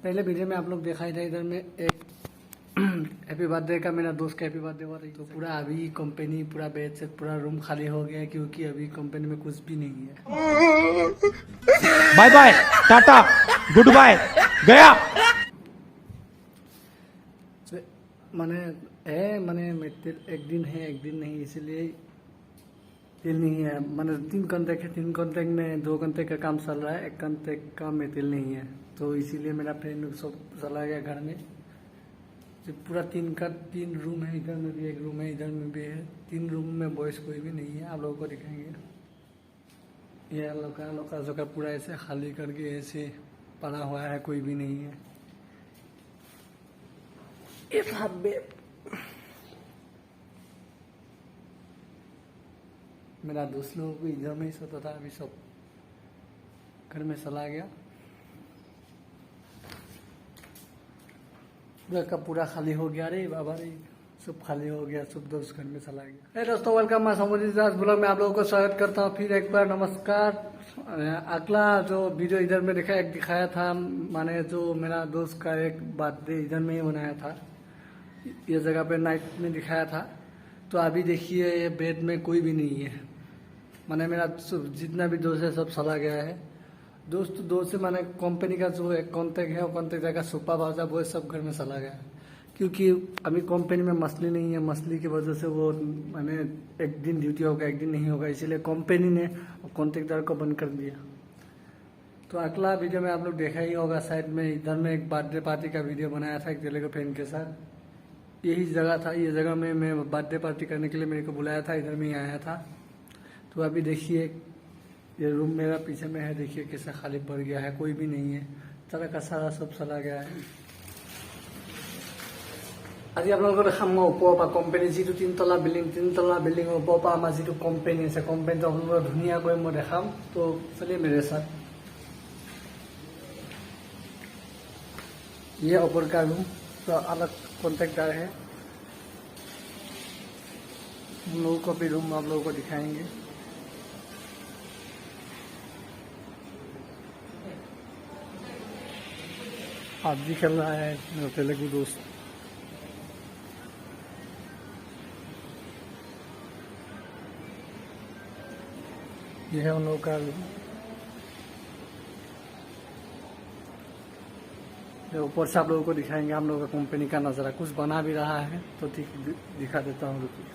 पहले वीडियो में आप लोग देखा ही था, इधर में एक हैप्पी बर्थडे का मेरा दोस्त का हैप्पी बर्थडे हुआ था। तो पूरा अभी कंपनी पूरा बेड से पूरा रूम खाली हो गया है, क्योंकि अभी कंपनी में कुछ भी नहीं है। Bye bye tata goodbye गया। माने एक दिन है एक दिन नहीं, इसीलिए तेल नहीं है। मैंने 3 कॉन्ट्रैक्ट है, 3 कॉन्ट्रैक्ट में 2 कॉन्ट्रैक्ट का काम चल रहा है, 1 कॉन्ट्रैक्ट का में तेल नहीं है। तो इसीलिए मेरा फ्रेंड सब चला गया घर में। तो पूरा 3 रूम है, इधर में भी 1 रूम है, इधर में भी है। 3 रूम में बॉयस कोई भी नहीं है। आप लोगों को दिखाएंगे। ये लोका जोका पूरा ऐसे खाली करके ऐसे पड़ा हुआ है, कोई भी नहीं है। मेरा दोस्त लोगों को इधर में ही सोता था, अभी सब घर में चला गया। पूरा का पूरा खाली हो गया रे बाबा रे, सब खाली हो गया, सब दोस्त घर में चला गया। दोस्तों वेलकम, मैं समुद्री दास ब्लॉग में आप लोगों को स्वागत करता हूँ फिर एक बार। नमस्कार। अगला जो वीडियो इधर में दिखाया था, माने जो मेरा दोस्त का एक बर्थडे इधर में ही मनाया था, ये जगह पे नाइट में दिखाया था। तो अभी देखिए ये बेड में कोई भी नहीं है। माने मेरा जितना भी दोस्त है सब चला गया है। दोस्त से माने कंपनी का जो एक कॉन्टैक्ट है, वो कॉन्टैक्ट जगह सुपा भाजा वो सब घर में चला गया, क्योंकि अभी कंपनी में मछली नहीं है। मछली की वजह से वो माने एक दिन ड्यूटी होगा, एक दिन नहीं होगा, इसीलिए कंपनी ने कॉन्ट्रैक्टर को बंद कर दिया। तो अगला वीडियो में आप लोग देखा ही होगा, साइड में इधर में एक बर्थडे पार्टी का वीडियो बनाया था एक तेलुगु फ्रेंड के साथ। यही जगह था, ये जगह में मैं बर्थडे पार्टी करने के लिए मेरे को बुलाया था, इधर में ही आया था। तो अभी देखिए ये रूम मेरा पीछे में है, देखिए कैसा खाली पड़ गया है, कोई भी नहीं है। तरह का सारा सब चला गया है। আজি আপোনালোকৰ দেখাম মই ওপৰৰ পৰা কোম্পানী যিটো 3 তলা বিল্ডিং ওপৰৰ পৰা আমাৰ যিটো কোম্পানী আছে, কোম্পানীটো আপোনালোকক ধুনীয়াকৈ মই দেখাম। তো চলিए मेरे साथ। ये ऊपर का रूम तो अलग कॉन्ट्रैक्टर है, हम लोगों को भी रूम आप लोगों को दिखाएंगे। आज भी खेल रहा है मेरा तेलुगु दोस्त। ये है उन लोगों का रूम। ऊपर से आप लोगों को दिखाएंगे हम लोगों का कंपनी का नज़ारा। कुछ बना भी रहा है तो ठीक दिखा देता हूँ, रुकिए।